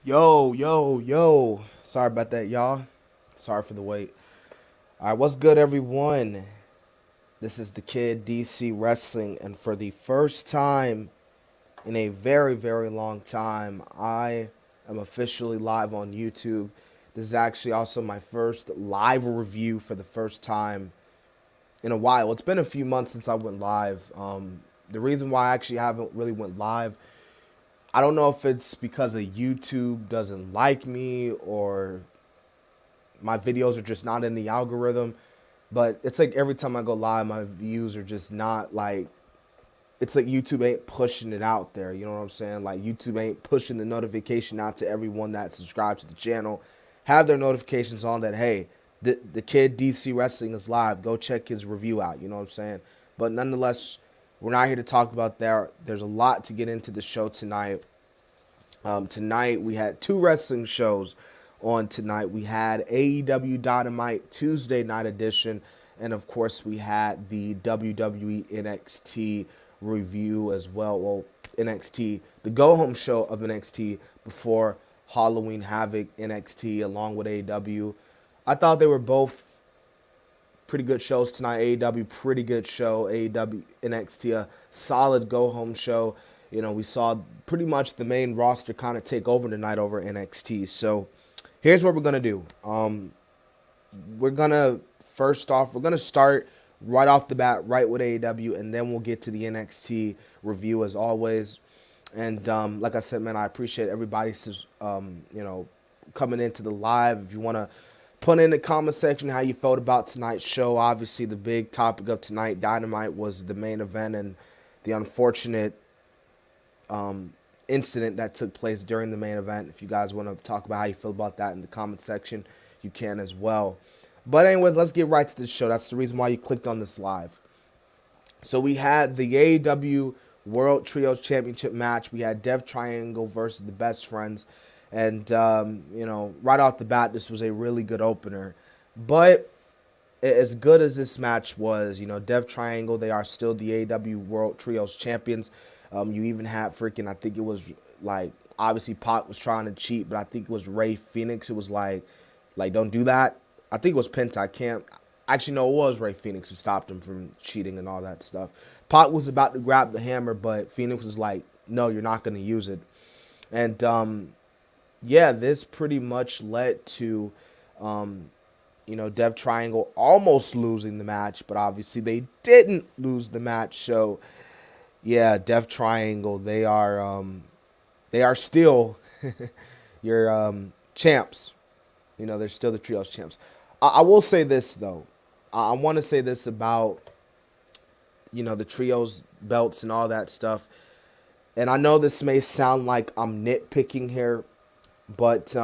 Yo. Sorry about that, y'all. Sorry for the wait. All right, what's good, everyone? This is the Kid DC Wrestling, and for the first time in a very, very long time, I am officially live on YouTube. This is actually also my first live review for the first time in a while. It's been a few months since I went live. The reason why I actually haven't really went live, I don't know if it's because of YouTube doesn't like me or my videos are just not in the algorithm. But it's like every time I go live, my views are just not like, it's like YouTube ain't pushing it out there. You know what I'm saying? Like YouTube ain't pushing the notification out to everyone that subscribes to the channel. Have their notifications on that, hey, the kid DC Wrestling is live. Go check his review out. You know what I'm saying? But nonetheless, we're not here to talk about that. There's a lot to get into the show tonight. Tonight we had two wrestling shows on tonight. We had AEW Dynamite Tuesday night edition, and of course we had the WWE NXT review as well. Well, NXT, the go home show of NXT before Halloween Havoc NXT along with AEW. I thought they were both pretty good shows tonight. AEW, pretty good show. AEW NXT, a solid go home show. You know, we saw pretty much the main roster kind of take over tonight over NXT. So here's what we're gonna do. We're gonna we're gonna start right off the bat, right with AEW, and then we'll get to the NXT review as always. And like I said, man, I appreciate everybody's coming into the live. If you want to put in the comment section how you felt about tonight's show. Obviously, the big topic of tonight, Dynamite, was the main event and the unfortunate incident that took place during the main event. If you guys want to talk about how you feel about that in the comment section, you can as well. But anyways, let's get right to the show. That's the reason why you clicked on this live. So we had the AEW World Trios Championship match. We had Death Triangle versus the Best Friends. And, right off the bat, this was a really good opener. But as good as this match was, Death Triangle, they are still the AEW World Trios Champions. You even had I think it was like, obviously Pac was trying to cheat, but I think it was Ray Phoenix. It was like, don't do that. I think it was Penta. I can't. Actually, no, it was Ray Phoenix who stopped him from cheating and all that stuff. Pac was about to grab the hammer, but Phoenix was like, no, you're not going to use it. And, this pretty much led to, Death Triangle almost losing the match, but obviously they didn't lose the match. So, yeah, Death Triangle, they are still your champs. They're still the trios champs. I will say this though. I want to say this about the trios belts and all that stuff. And I know this may sound like I'm nitpicking here, but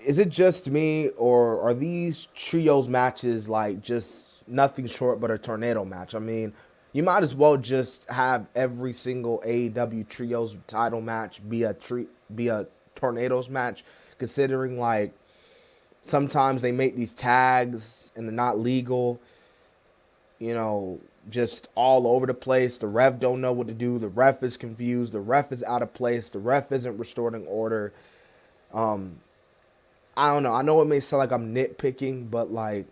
is it just me, or are these trios matches like just nothing short but a tornado match? I mean, you might as well just have every single AEW trios title match be a tornadoes match, considering like sometimes they make these tags and they're not legal, just all over the place. The ref don't know what to do. The ref is confused. The ref is out of place. The ref isn't restoring order. I don't know. I know it may sound like I'm nitpicking, but like,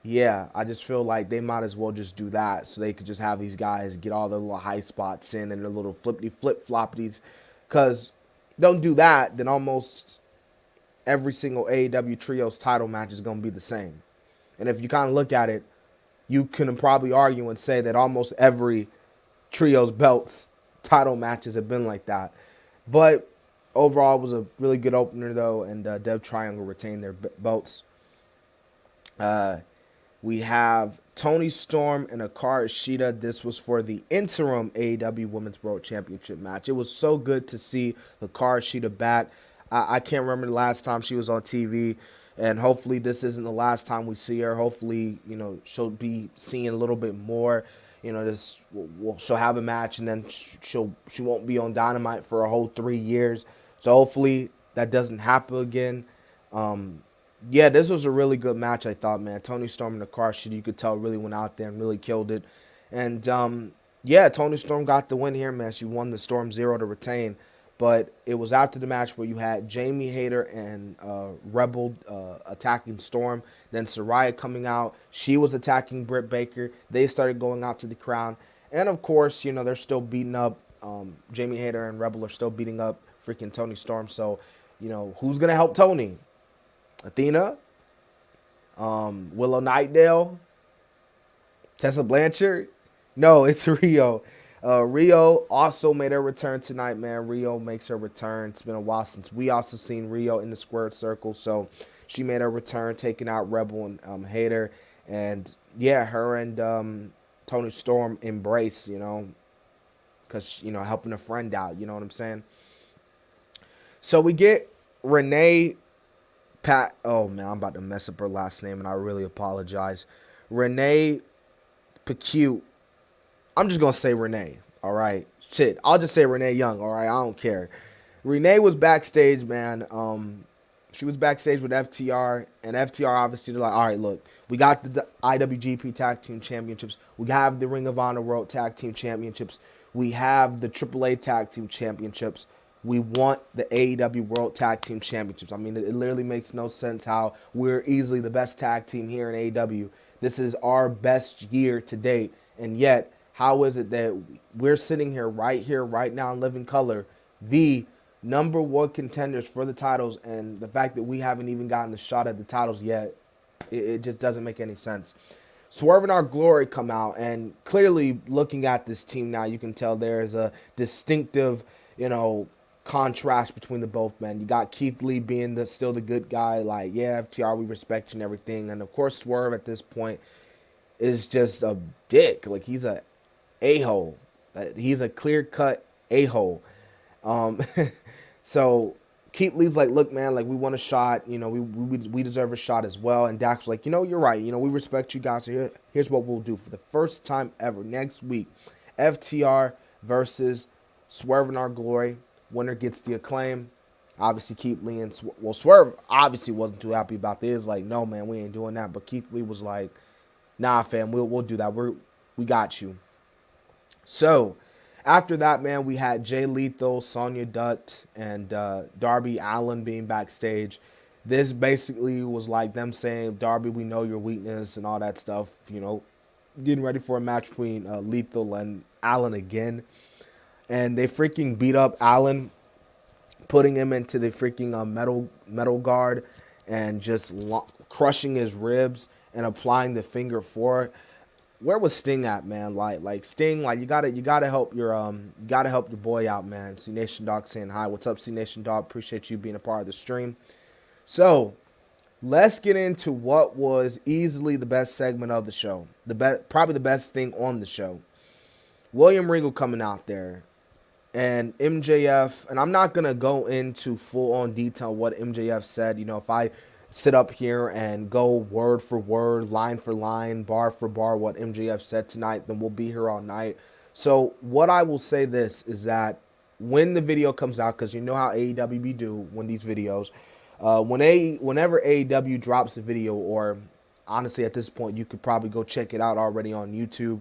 yeah, I just feel like they might as well just do that so they could just have these guys get all their little high spots in and their little flip-floppities. Because don't do that, then almost every single AEW Trios title match is going to be the same. And if you kind of look at it, you can probably argue and say that almost every Trios belts title matches have been like that. But overall, it was a really good opener, though, and Death Triangle retained their belts. We have Toni Storm and Hikaru Shida. This was for the interim AEW Women's World Championship match. It was so good to see Hikaru Shida back. I can't remember the last time she was on TV, and hopefully this isn't the last time we see her. Hopefully, she'll be seeing a little bit more. She'll have a match, and then she won't be on Dynamite for a whole 3 years. So hopefully that doesn't happen again. This was a really good match, I thought, man. Toni Storm and Hikaru Shida, you could tell, really went out there and really killed it. And, Toni Storm got the win here, man. She won the Storm Zero to retain. But it was after the match where you had Jamie Hayter and Rebel attacking Storm. Then Saraya coming out. She was attacking Britt Baker. They started going out to the crowd. And, of course, they're still beating up. Jamie Hayter and Rebel are still beating up freaking Toni Storm. So, who's going to help Toni? Athena? Willow Nightdale? Tessa Blanchard? No, it's Rio. Rio also made her return tonight, man. Rio makes her return. It's been a while since we also seen Rio in the squared circle. So she made her return, taking out Rebel and Hayter. And, yeah, her and Toni Storm embrace, because, helping a friend out. You know what I'm saying? So we get Renee oh, man, I'm about to mess up her last name, and I really apologize. Renee Pacute. I'm just going to say Renee, all right? Shit, I'll just say Renee Young, all right? I don't care. Renee was backstage, man. She was backstage with FTR, and FTR obviously, they're like, all right, look, we got the IWGP Tag Team Championships. We have the Ring of Honor World Tag Team Championships. We have the AAA Tag Team Championships. We want the AEW World Tag Team Championships. I mean, it literally makes no sense how we're easily the best tag team here in AEW. This is our best year to date, and yet, how is it that we're sitting here, right now in living color, the number one contenders for the titles, and the fact that we haven't even gotten a shot at the titles yet, it just doesn't make any sense. Swerve and Our Glory come out, and clearly looking at this team now, you can tell there is a distinctive, contrast between the both men. You got Keith Lee being still the good guy, like, yeah, FTR, we respect you and everything. And, of course, Swerve at this point is just a dick. Like, he's a a-hole. He's a clear-cut a-hole. So Keith Lee's like, look, man, like, we want a shot. We deserve a shot as well. And Dax was like, you're right. We respect you guys. So here's what we'll do. For the first time ever, next week, FTR versus Swerve and Our Glory. Winner gets the Acclaim. Obviously, Keith Lee and Swerve obviously wasn't too happy about this. Like, no, man, we ain't doing that. But Keith Lee was like, nah, fam, we'll do that. We got you. So, after that, man, we had Jay Lethal, Sonya Dutt, and Darby Allin being backstage. This basically was like them saying, Darby, we know your weakness and all that stuff. Getting ready for a match between Lethal and Allin again. And they freaking beat up Allin, putting him into the freaking metal guard and just crushing his ribs and applying the finger four. Where was Sting at, man? Like Sting, like you gotta help your boy out, man. C Nation Dog saying hi. What's up, C Nation Dog? Appreciate you being a part of the stream. So let's get into what was easily the best segment of the show. Probably the best thing on the show. William Regal coming out there. And MJF, and I'm not going to go into full-on detail what MJF said. If I sit up here and go word for word, line for line, bar for bar what MJF said tonight, then we'll be here all night. So what I will say this is that when the video comes out, because you know how AEW do when these videos, whenever AEW drops a video, or honestly at this point you could probably go check it out already on YouTube,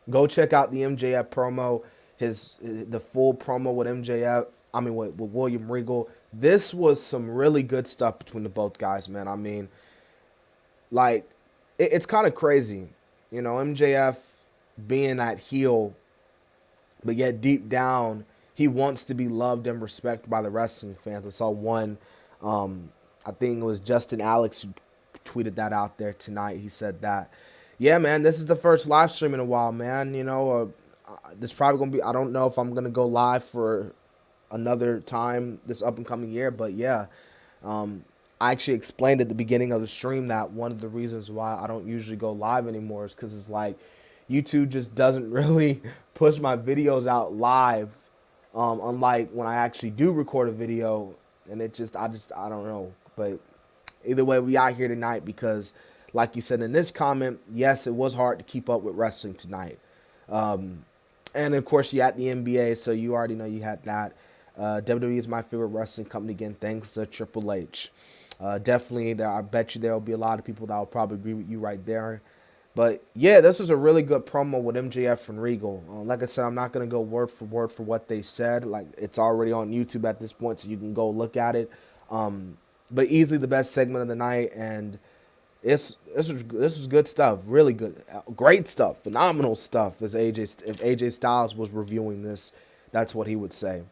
go check out the MJF promo. The full promo with MJF, with William Regal. This was some really good stuff between the both guys, man. I mean, like, it's kind of crazy. MJF being that heel, but yet deep down, he wants to be loved and respected by the wrestling fans. I saw one, I think it was Justin Alex who tweeted that out there tonight. He said that, yeah, man, this is the first live stream in a while, man. This is probably going to be, I don't know if I'm going to go live for another time this up and coming year, but yeah, I actually explained at the beginning of the stream that one of the reasons why I don't usually go live anymore is because it's like YouTube just doesn't really push my videos out live, unlike when I actually do record a video, and I don't know. But either way, we out here tonight because, like you said in this comment, yes, it was hard to keep up with wrestling tonight. And, of course, you had the NBA, so you already know you had that. WWE is my favorite wrestling company, again, thanks to Triple H. Definitely, I bet you there will be a lot of people that will probably agree with you right there. But yeah, this was a really good promo with MJF and Regal. Like I said, I'm not gonna go word for what they said. Like it's already on YouTube at this point, so you can go look at it. But easily the best segment of the night, and this was good stuff, really good, great stuff, phenomenal stuff. As if AJ Styles was reviewing this, that's what he would say.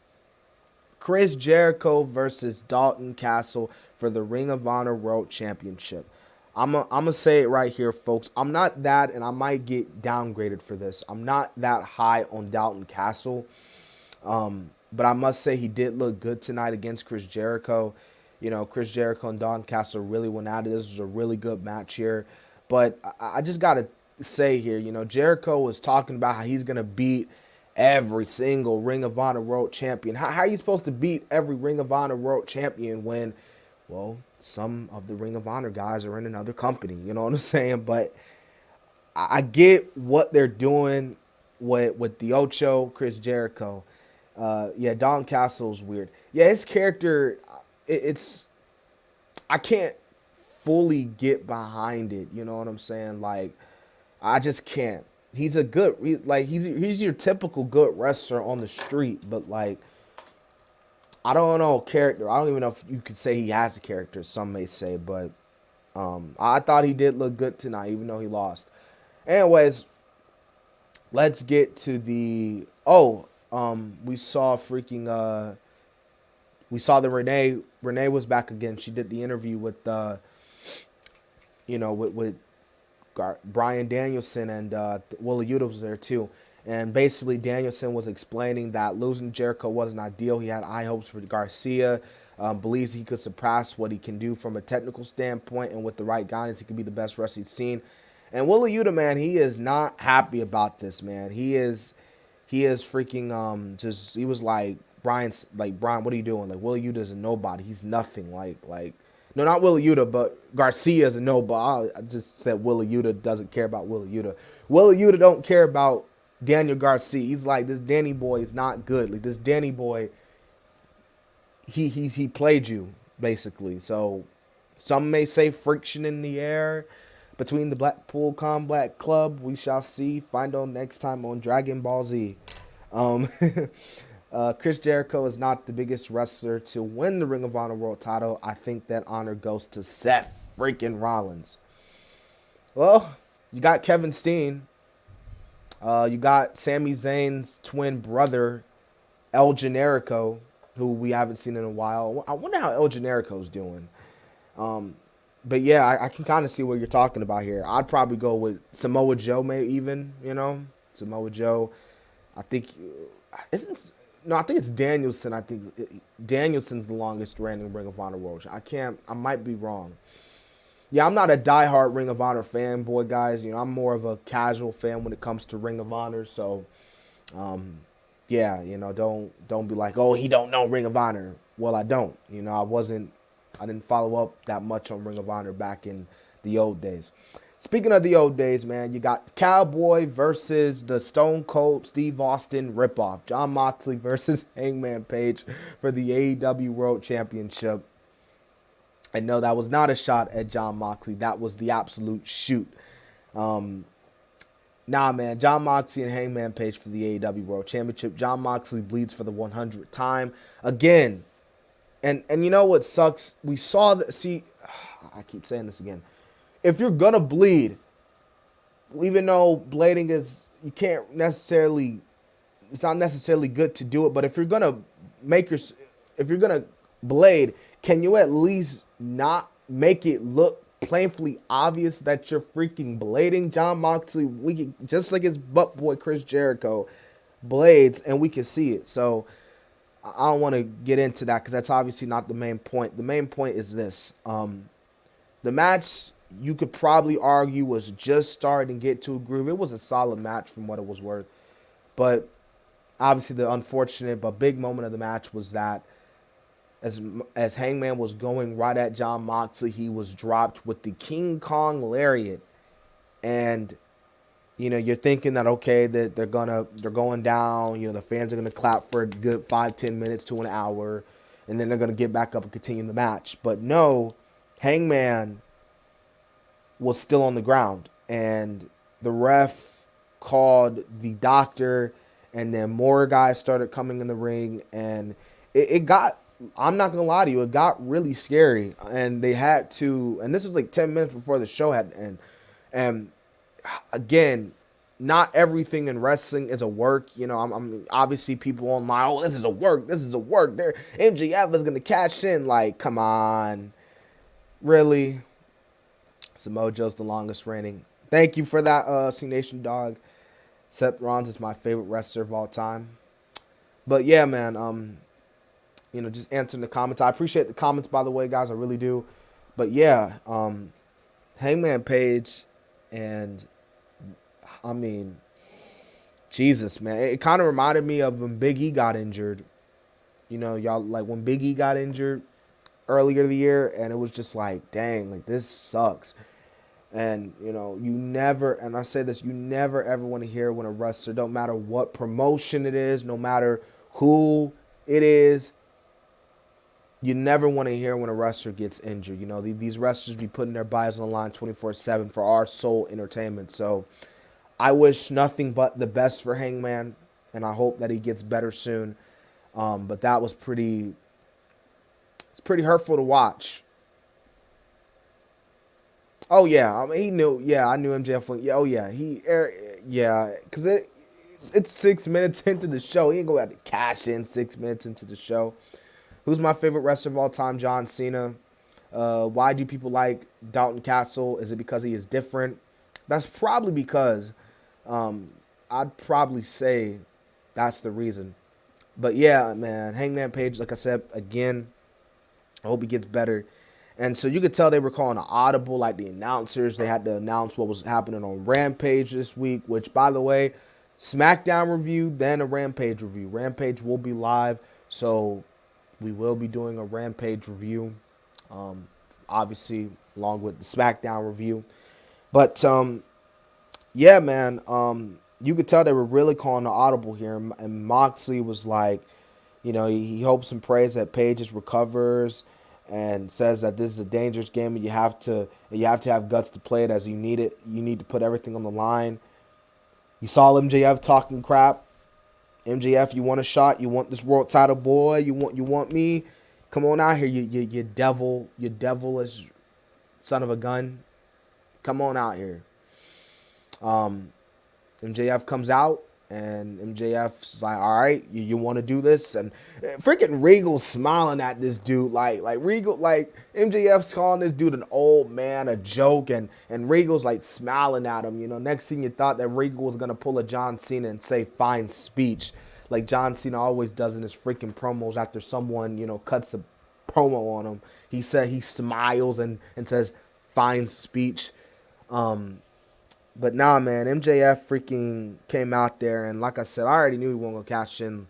Chris Jericho versus Dalton Castle for the Ring of Honor World Championship. I'm gonna say it right here, folks. I'm not that, and I might get downgraded for this. I'm not that high on Dalton Castle. But I must say he did look good tonight against Chris Jericho. You know, Chris Jericho and Don Castle really went at it. This was a really good match here. But I just got to say here, you know, Jericho was talking about how he's going to beat every single Ring of Honor World Champion. How are you supposed to beat every Ring of Honor World Champion when, well, some of the Ring of Honor guys are in another company? You know what I'm saying? But I get what they're doing with the Ocho, Chris Jericho. Yeah, Don Castle's weird. Yeah, his character, it's I can't fully get behind it. You know what I'm saying? Like, I just can't. He's a good, he's your typical good wrestler on the street, but like, I don't know character. I don't even know if you could say he has a character. Some may say, but I thought he did look good tonight, even though he lost. Anyways, let's get to the we saw the Renee was back again. She did the interview with with Bryan Danielson, and Willa Yuta was there too. And basically Danielson was explaining that losing Jericho wasn't ideal. He had high hopes for Garcia, believes he could surpass what he can do from a technical standpoint, and with the right guidance he could be the best wrestler he's seen. And Willa Yuta, man, he is not happy about this, man. He is freaking just, he was like, Brian, what are you doing? Like, Willa Yuta's a nobody. He's nothing. Like no, not Willa Yuta, but Garcia's a nobody. I just said Willa Yuta doesn't care about Willa Yuta. Willa Yuta don't care about Daniel Garcia. He's like, this Danny boy is not good. Like, this Danny boy, he played you basically. So some may say friction in the air between the Blackpool Combat Club. We shall see. Find out next time on Dragon Ball Z. Chris Jericho is not the biggest wrestler to win the Ring of Honor World title. I think that honor goes to Seth freaking Rollins. Well, you got Kevin Steen. You got Sami Zayn's twin brother, El Generico, who we haven't seen in a while. I wonder how El Generico's doing. But yeah, I can kind of see what you're talking about here. I'd probably go with Samoa Joe, maybe even, Samoa Joe. I think I think it's Danielson. I think Danielson's the longest reigning Ring of Honor World. I might be wrong. Yeah, I'm not a diehard Ring of Honor fanboy, guys. I'm more of a casual fan when it comes to Ring of Honor. So, yeah, don't be like, oh, he don't know Ring of Honor. Well, I don't. I didn't follow up that much on Ring of Honor back in the old days. Speaking of the old days, man, you got Cowboy versus the Stone Cold Steve Austin ripoff. Jon Moxley versus Hangman Page for the AEW World Championship. And no, that was not a shot at Jon Moxley. That was the absolute shoot. Man, Jon Moxley and Hangman Page for the AEW World Championship. Jon Moxley bleeds for the 100th time. Again, and you know what sucks? We saw that. See, I keep saying this again. If you're gonna bleed, even though blading is, it's not necessarily good to do it. But if you're gonna blade, can you at least not make it look plainly obvious that you're freaking blading? Jon Moxley, just like his butt boy Chris Jericho, blades, and we can see it. So I don't want to get into that because that's obviously not the main point. The main point is this: the match, you could probably argue, was just starting to get to a groove. It was a solid match from what it was worth. But obviously the unfortunate but big moment of the match was that as Hangman was going right at Jon Moxley, he was dropped with the King Kong lariat. And you're thinking that, okay, that they're going down, the fans are gonna clap for a good 5-10 minutes to an hour, and then they're gonna get back up and continue the match. But no, Hangman was still on the ground, and the ref called the doctor, and then more guys started coming in the ring, and it got, I'm not gonna lie to you, it got really scary, and they had to, and this was like 10 minutes before the show had to end, and again, not everything in wrestling is a work. You know, I'm obviously people online, oh, this is a work, this is a work. There, MJF is gonna cash in. Like, come on, really? Samoa Joe's the longest reigning. Thank you for that, C Nation dog. Seth Rollins is my favorite wrestler of all time. But yeah, man, just answering the comments. I appreciate the comments, by the way, guys. I really do. But yeah, Hangman Page, and I mean, Jesus, man. It kind of reminded me of when Big E got injured. You know, y'all, like when Big E got injured earlier in the year, and it was just like, dang, like this sucks. And, you never, and I say this, you never ever want to hear when a wrestler, don't matter what promotion it is, no matter who it is, you never want to hear when a wrestler gets injured. You know, these wrestlers be putting their bodies on the line 24/7 for our sole entertainment. So I wish nothing but the best for Hangman, and I hope that he gets better soon. But that was it's pretty hurtful to watch. Oh yeah, I mean, he knew. Yeah, I knew MJF. Oh yeah, because it's 6 minutes into the show. He ain't gonna have to cash in 6 minutes into the show. Who's my favorite wrestler of all time? John Cena. Why do people like Dalton Castle? Is it because he is different? That's probably because I'd probably say that's the reason. But yeah, man, Hangman Page, like I said, again, I hope he gets better. And so you could tell they were calling an audible, like the announcers. They had to announce what was happening on Rampage this week, which, by the way, SmackDown review, then a Rampage review. Rampage will be live, so we will be doing a Rampage review, obviously, along with the SmackDown review. But, yeah, man, you could tell they were really calling an audible here. And Moxley was like, he hopes and prays that Page recovers, and says that this is a dangerous game, and you have to have guts to play it as you need it. You need to put everything on the line. You saw MJF talking crap. MJF, you want a shot? You want this world title, boy? You want me? Come on out here, you devilish son of a gun. Come on out here. MJF comes out, and MJF's like, all right, you want to do this? And freaking Regal's smiling at this dude, like Regal, like MJF's calling this dude an old man, a joke, and Regal's like smiling at him. Next thing you thought that Regal was gonna pull a John Cena and say fine speech, like John Cena always does in his freaking promos after someone cuts a promo on him. He smiles and says fine speech. But nah, man, MJF freaking came out there, and like I said, I already knew he wasn't going to cash in.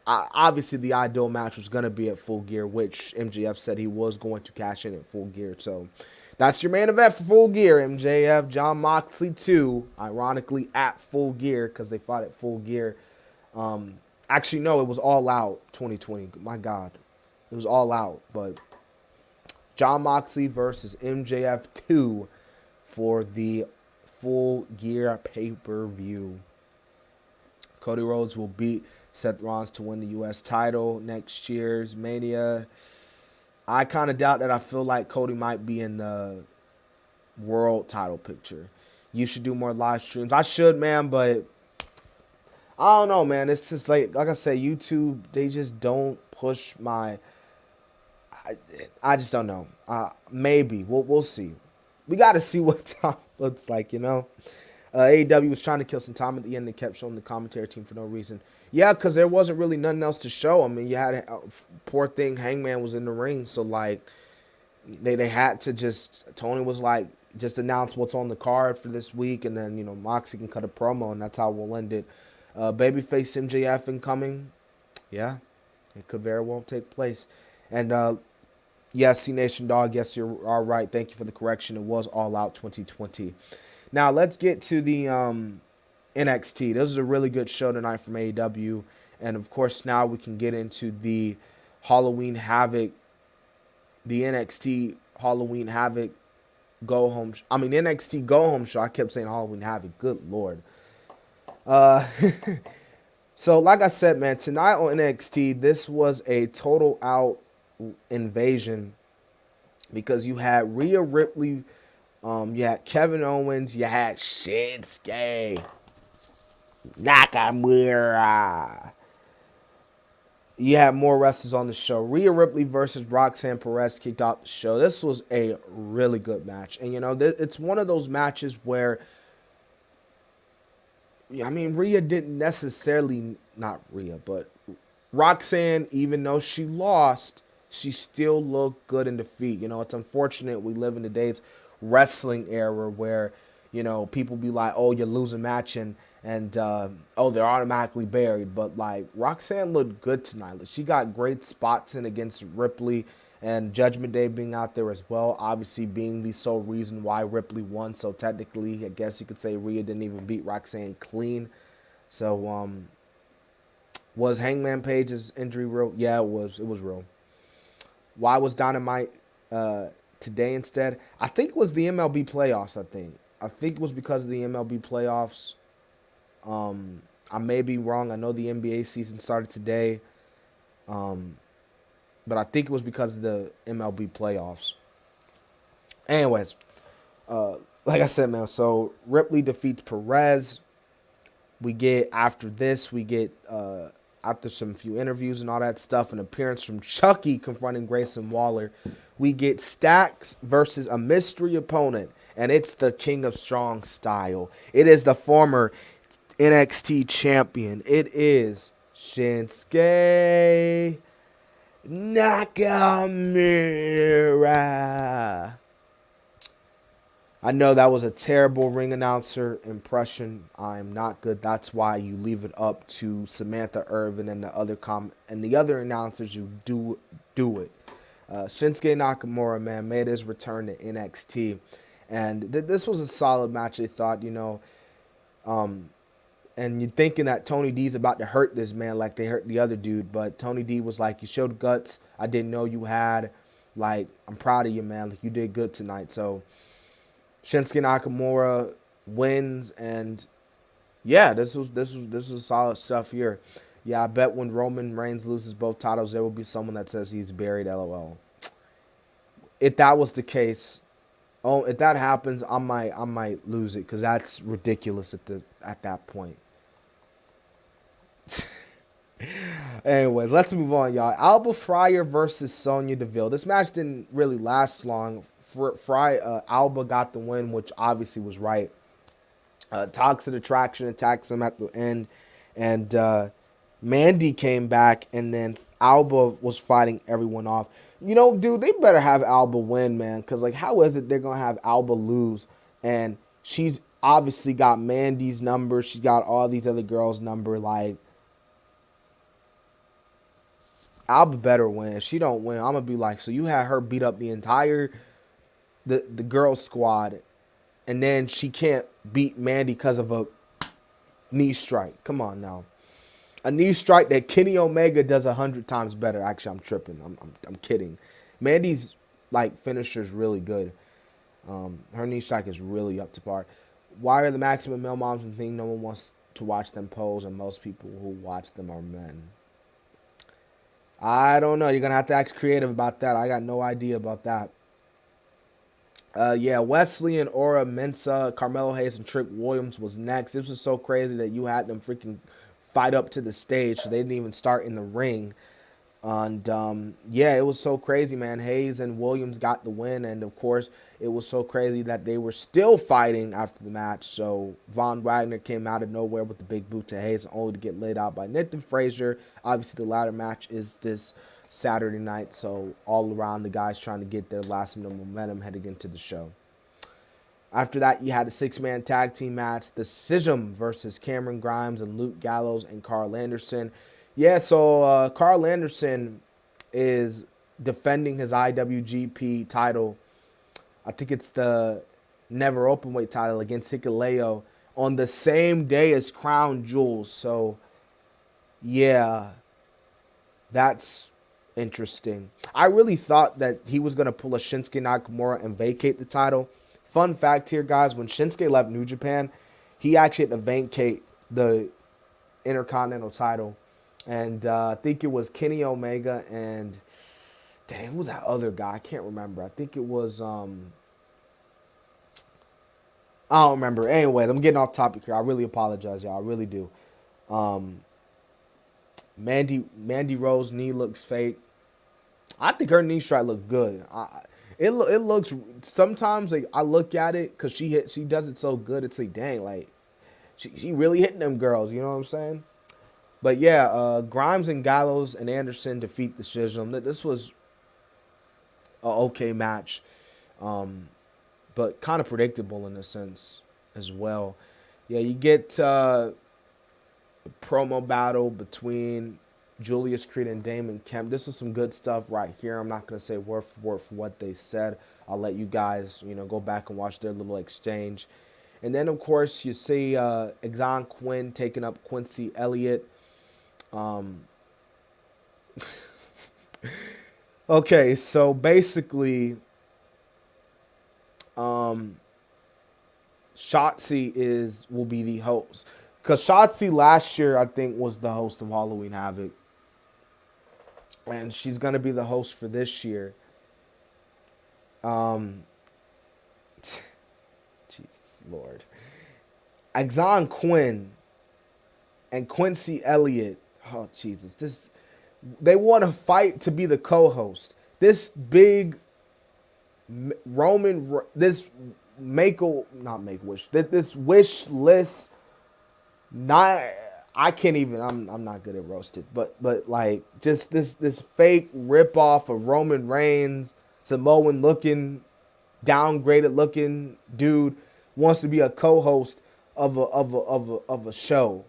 Obviously, the ideal match was going to be at Full Gear, which MJF said he was going to cash in at Full Gear. So that's your main event for Full Gear, MJF. Jon Moxley 2, ironically, at Full Gear, because they fought at Full Gear. Actually, no, it was All Out 2020. My God. It was All Out. But Jon Moxley versus MJF 2 for the Full Gear pay-per-view. Cody Rhodes will beat Seth Rollins to win the U.S. title next year's Mania. I kind of doubt that. I feel like Cody might be in the world title picture. You should do more live streams. I should, man, but I don't know, man. It's just like I said, YouTube, they just don't push my... I just don't know. Maybe. We'll see. We got to see what time looks like, AEW was trying to kill some time at the end. They kept showing the commentary team for no reason. Yeah, because there wasn't really nothing else to show. I mean, you had poor thing Hangman was in the ring, so like they had to Tony was like, just announce what's on the card for this week, and then Moxie can cut a promo, and that's how we'll end it. Babyface MJF incoming. Yeah, it could very well take place. And yes, C Nation Dog, yes, you're all right. Thank you for the correction. It was All Out 2020. Now, let's get to the NXT. This is a really good show tonight from AEW. And, of course, now we can get into the Halloween Havoc, the NXT Halloween Havoc go home. I mean NXT go home show. I kept saying Halloween Havoc. Good lord. Uh, so like I said, man, tonight on NXT, this was a total out invasion because you had Rhea Ripley, you had Kevin Owens, you had Shinsuke Nakamura. You had more wrestlers on the show. Rhea Ripley versus Roxanne Perez kicked off the show. This was a really good match. And, you know, it's one of those matches where, I mean, Rhea didn't necessarily, not Rhea, but Roxanne, even though she lost, she still looked good in defeat. You know, it's unfortunate we live in today's wrestling era where, you know, people be like, oh, you lose a match and oh, they're automatically buried. But, like, Roxanne looked good tonight. Like, she got great spots in against Ripley and Judgment Day being out there as well. Obviously being the sole reason why Ripley won. So, technically, I guess you could say Rhea didn't even beat Roxanne clean. So, was Hangman Page's injury real? Yeah, it was. It was real. Why was Dynamite today instead? I think it was the MLB playoffs, I think it was because of the MLB playoffs. I may be wrong. I know the NBA season started today. But I think it was because of the MLB playoffs. Anyways, like I said, man, so Ripley defeats Perez. We get, after this, after some few interviews and all that stuff, an appearance from Chucky confronting Grayson Waller. We get Stacks versus a mystery opponent, and it's the King of Strong Style. It is the former NXT champion. It is Shinsuke Nakamura. I know that was a terrible ring announcer impression. I'm not good. That's why you leave it up to Samantha Irvin and the other announcers who do it. Shinsuke Nakamura, man, made his return to NXT, and this was a solid match. I thought, you know, and you're thinking that Tony D's about to hurt this man like they hurt the other dude, but Tony D was like, "You showed guts I didn't know you had. Like, I'm proud of you, man. Like, you did good tonight." So Shinsuke Nakamura wins, and yeah, this was solid stuff here. Yeah, I bet when Roman Reigns loses both titles, there will be someone that says he's buried. LOL. If that was the case, if that happens, I might lose it because that's ridiculous at that point. Anyways, let's move on, y'all. Alba Fryer versus Sonya Deville. This match didn't really last long. Alba got the win, which obviously was right. Toxic Attraction attacks him at the end, and Mandy came back, and then Alba was fighting everyone off. You know, dude, they better have Alba win, man, because, like, how is it they're going to have Alba lose? And she's obviously got Mandy's number. She's got all these other girls' number. Like, Alba better win. If she don't win, I'm going to be like, so you had her beat up the entire the girls' squad, and then she can't beat Mandy because of a knee strike. Come on now. A knee strike that Kenny Omega does 100 times better. Actually, I'm tripping. I'm kidding. Mandy's, like, finisher is really good. Her knee strike is really up to par. Why are the Maximum Male Moms and thing? No one wants to watch them pose, and most people who watch them are men. I don't know. You're going to have to act creative about that. I got no idea about that. Yeah, Wesley and Aura Mensa, Carmelo Hayes, and Trick Williams was next. This was so crazy that you had them freaking fight up to the stage, so they didn't even start in the ring. And yeah, it was so crazy, man. Hayes and Williams got the win, and of course, it was so crazy that they were still fighting after the match. So Von Wagner came out of nowhere with the big boot to Hayes, only to get laid out by Nathan Frazier. Obviously, the ladder match is this Saturday night, so all around the guys trying to get their last minute momentum heading into the show. After that, you had a six-man tag team match, the Schism versus Cameron Grimes and Luke Gallows and Carl Anderson. Yeah, so Carl Anderson is defending his IWGP title. I think it's the Never Openweight title against Hikuleo on the same day as Crown Jewels. So, yeah, that's interesting. I really thought that he was going to pull a Shinsuke Nakamura and vacate the title. Fun fact here, guys, when Shinsuke left New Japan, he actually had to vacate the Intercontinental title. And I think it was Kenny Omega and, dang, who was that other guy? I can't remember. I think it was, I don't remember. Anyways, I'm getting off topic here. I really apologize, y'all. I really do. Mandy Rose's knee looks fake. I think her knee strike looked good. It looks, sometimes like, I look at it because she does it so good. It's like, dang, like she really hitting them girls. You know what I'm saying? But yeah, Grimes and Gallows and Anderson defeat the Schism. This was a okay match, but kind of predictable in a sense as well. Yeah, you get a promo battle between Julius Creed and Damon Kemp. This is some good stuff right here. I'm not going to say word for word for what they said. I'll let you guys, go back and watch their little exchange. And then, of course, you see Exon Quinn taking up Quincy Elliott. Okay, so basically, Shotzi will be the host. Because Shotzi last year, I think, was the host of Halloween Havoc. And she's going to be the host for this year. Jesus Lord. Exon Quinn and Quincy Elliott. Oh, Jesus. They want to fight to be the co-host. This big Roman, this this wish list, I can't even, I'm not good at roasted, but like just this fake rip off of Roman Reigns, Samoan looking, downgraded looking dude wants to be a co-host of a show.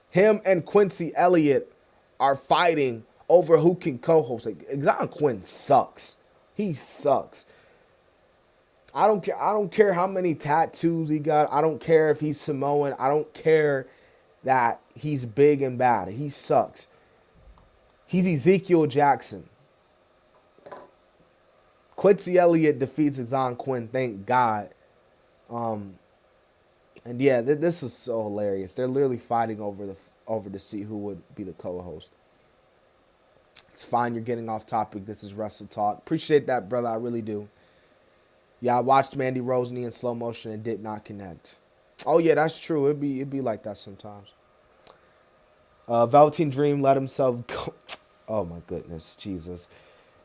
Him and Quincy Elliott are fighting over who can co-host. Like, Exon Quinn sucks. He sucks. I don't care how many tattoos he got. I don't care if he's Samoan. I don't care that he's big and bad. He sucks. He's Ezekiel Jackson. Quincy Elliott defeats Exon Quinn, thank God. And yeah, this is so hilarious. They're literally fighting over to see who would be the co-host. It's fine, you're getting off topic. This is Wrestle Talk. Appreciate that, brother. I really do. Yeah, I watched Mandy Rose knee in slow motion and did not connect. Oh yeah, that's true. It'd be like that sometimes. Velveteen Dream let himself go. Oh my goodness, Jesus.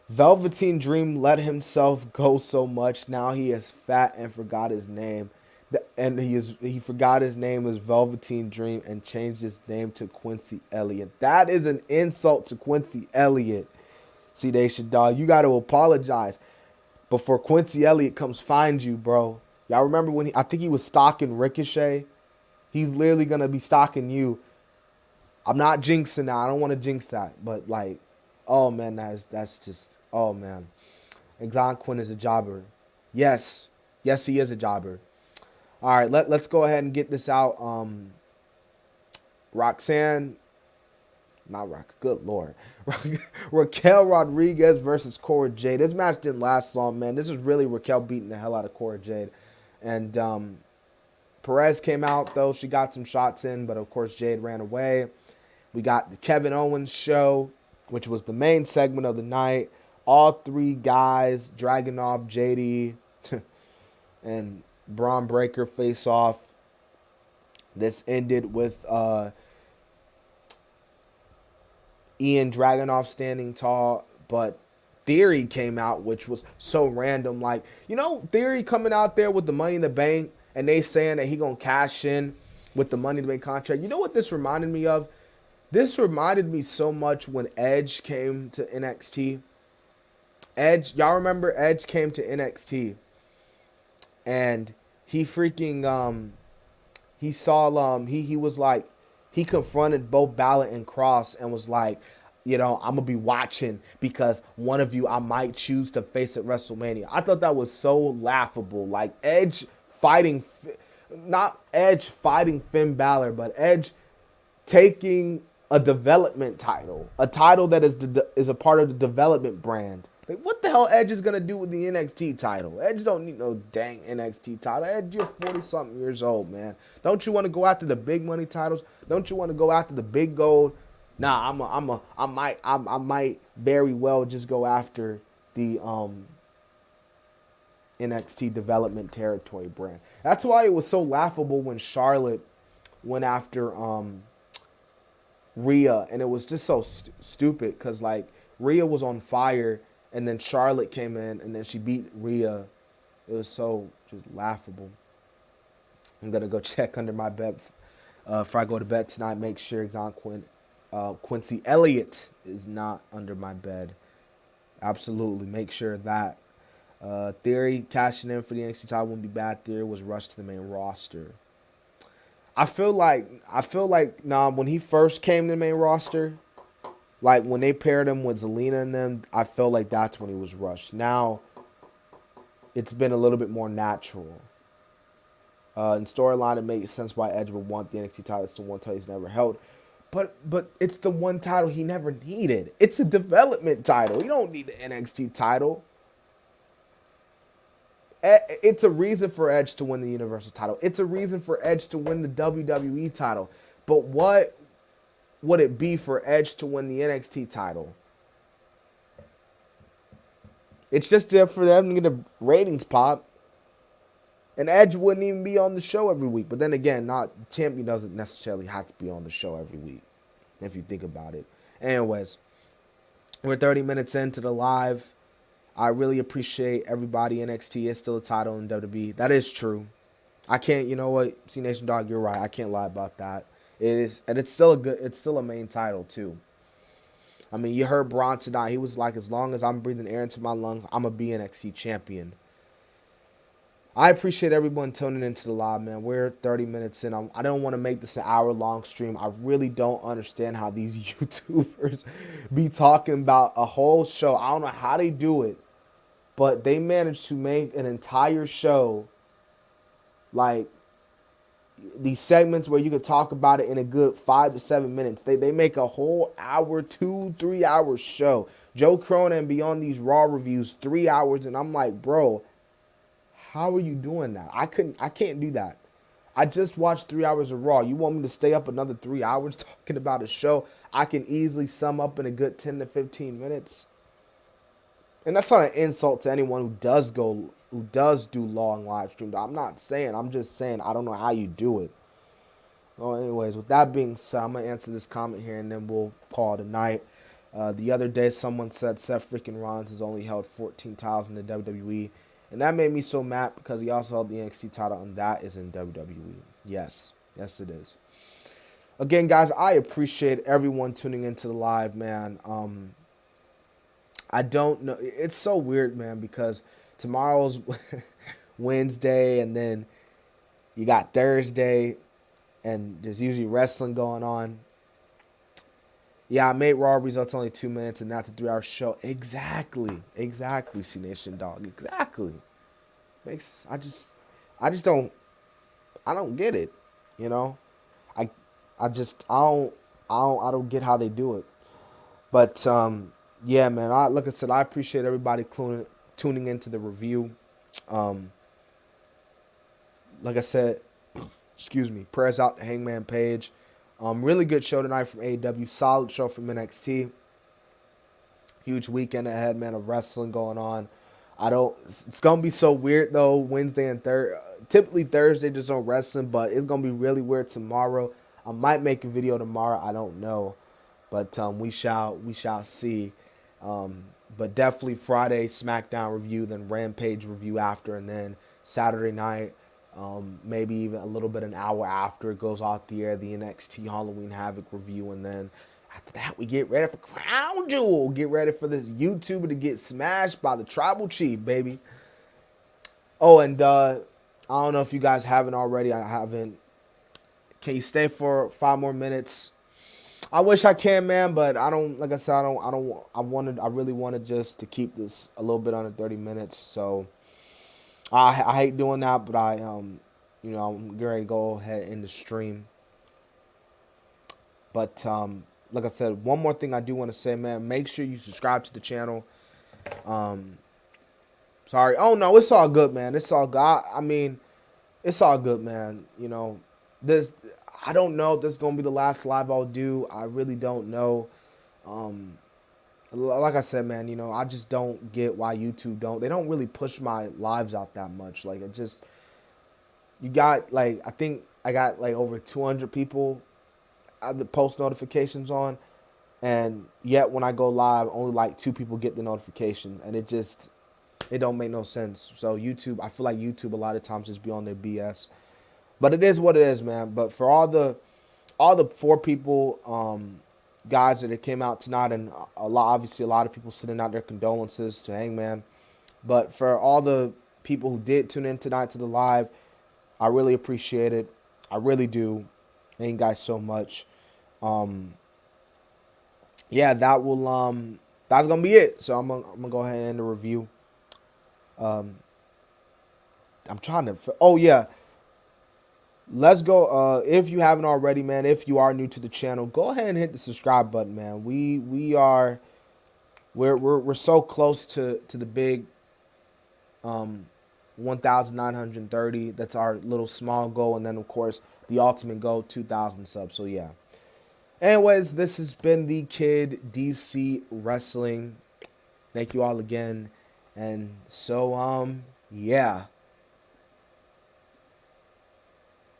Velveteen Dream let himself go so much. Now he is fat and forgot his name. And he forgot his name as Velveteen Dream and changed his name to Quincy Elliott. That is an insult to Quincy Elliott. See, Nation Dog, you got to apologize before Quincy Elliott comes find you, bro. Y'all remember when I think he was stalking Ricochet? He's literally going to be stalking you. I'm not jinxing that. I don't want to jinx that. But, like, oh, man, that's just, oh, man. Exon Quinn is a jobber. Yes. Yes, he is a jobber. All right, let's go ahead and get this out. Good Lord. Raquel Rodriguez versus Cora Jade. This match didn't last long, man. This is really Raquel beating the hell out of Cora Jade. And Perez came out, though. She got some shots in, but of course Jade ran away. We got the Kevin Owens show, which was the main segment of the night. All three guys, Dragunov, JD, and Braun Breaker face off. This ended with Ian Dragunov standing tall, but Theory came out, which was so random. Like, Theory coming out there with the Money in the Bank, and they saying that he gonna cash in with the Money in the Bank contract. You know what this reminded me of? This reminded me so much when Edge came to NXT. Y'all remember Edge came to NXT, and he freaking he saw he was like, he confronted both Balor and Cross and was like, I'm gonna be watching because one of you I might choose to face at WrestleMania. I thought that was so laughable. Like Edge fighting, not Edge fighting Finn Balor, but Edge taking a development title, a title that is a part of the development brand. Like, what the hell Edge is going to do with the NXT title? Edge don't need no dang NXT title. Edge, you're 40-something years old, man. Don't you want to go after the big money titles? Don't you want to go after the big gold? Nah, I might very well just go after the NXT development territory brand. That's why it was so laughable when Charlotte went after Rhea, and it was just so stupid because like Rhea was on fire, and then Charlotte came in, and then she beat Rhea. It was so just laughable. I'm gonna go check under my bed before I go to bed tonight. Make sure Quincy Elliott is not under my bed. Absolutely, make sure that. Theory cashing in for the NXT title wouldn't be bad. Theory was rushed to the main roster. I feel like when he first came to the main roster, like when they paired him with Zelina and them, I felt like that's when he was rushed. Now it's been a little bit more natural. In storyline, it makes sense why Edge would want the NXT title. It's the one title he's never held. But it's the one title he never needed. It's a development title. You don't need the NXT title. It's a reason for Edge to win the Universal title. It's a reason for Edge to win the WWE title. But what would it be for Edge to win the NXT title? It's just there for them to get a ratings pop. And Edge wouldn't even be on the show every week. But then again, champion doesn't necessarily have to be on the show every week, if you think about it. Anyways, we're 30 minutes into the live. I really appreciate everybody. NXT is still a title in WWE. That is true. I can't, you know what, C Nation Dog, you're right. I can't lie about that. It is, and it's still a main title too. I mean, you heard Braun tonight. He was like, as long as I'm breathing air into my lungs, I'm gonna be NXT champion. I appreciate everyone tuning into the live, man. We're 30 minutes in. I don't want to make this an hour-long stream. I really don't understand how these YouTubers be talking about a whole show. I don't know how they do it. But they managed to make an entire show, like these segments where you could talk about it in a good 5 to 7 minutes. They make a whole hour, 2-3 hour show. Joe Cronin be on these Raw reviews 3 hours, and I'm like, bro, how are you doing that? I can't do that. I just watched 3 hours of Raw. You want me to stay up another 3 hours talking about a show I can easily sum up in a good 10 to 15 minutes? And that's not an insult to anyone who does do long live streams. I'm just saying I don't know how you do it. Well, anyways, with that being said, I'm gonna answer this comment here and then we'll call it a night. The other day, someone said Seth freaking Rollins has only held 14 titles in the WWE, and that made me so mad because he also held the NXT title, and that is in WWE. Yes, it is. Again, guys, I appreciate everyone tuning into the live, man. I don't know. It's so weird, man, because tomorrow's Wednesday, and then you got Thursday, and there's usually wrestling going on. Yeah, I made Raw results only 2 minutes, and that's a 3 hour show. Exactly, C Nation Dog. Exactly. I just don't get it. You know, I don't get how they do it. But yeah, man. Like I said, I appreciate everybody tuning into the review. Like I said, excuse me. Prayers out to Hangman Page. Really good show tonight from AEW. Solid show from NXT. Huge weekend ahead, man, of wrestling going on. It's gonna be so weird though. Wednesday and typically Thursday there's no wrestling, but it's gonna be really weird tomorrow. I might make a video tomorrow. I don't know, but we shall see. But definitely Friday SmackDown review, then Rampage review after, and then Saturday night, maybe even a little bit an hour after it goes off the air, the NXT Halloween Havoc review, and then after that we get ready for Crown Jewel. Get ready for this YouTuber to get smashed by the Tribal Chief, baby. Oh, and I don't know if you guys haven't already. I haven't. Can you stay for 5 more minutes? I wish I can, man, but I don't. Like I said, I really wanted just to keep this a little bit under 30 minutes. So I hate doing that, but I'm getting ready to go ahead and end the stream. But like I said, one more thing I do want to say, man. Make sure you subscribe to the channel. Sorry. Oh no, it's all good, man. It's all good. I mean, it's all good, man. This I don't know if this is gonna be the last live I'll do. I really don't know. Um, like I said, man, I just don't get why YouTube don't. They don't really push my lives out that much. Like it just, you got like I think I got like over 200 people the post notifications on, and yet when I go live, only like 2 people get the notification, and it don't make no sense. So YouTube, I feel like YouTube a lot of times just be on their BS, but it is what it is, man. But for all the 4 people, guys that came out tonight, and obviously a lot of people sending out their condolences to Hangman. But for all the people who did tune in tonight to the live, I really appreciate it. I really do. Thank you guys so much. Yeah, that's gonna be it. So I'm gonna go ahead and end the review. I'm trying to. Oh yeah, let's go. If you haven't already, man, if you are new to the channel, go ahead and hit the subscribe button, man. We're so close to the big 1,930. That's our little small goal, and then of course the ultimate goal, 2,000 subs. So yeah. Anyways, this has been the Kid DC Wrestling. Thank you all again, and so yeah.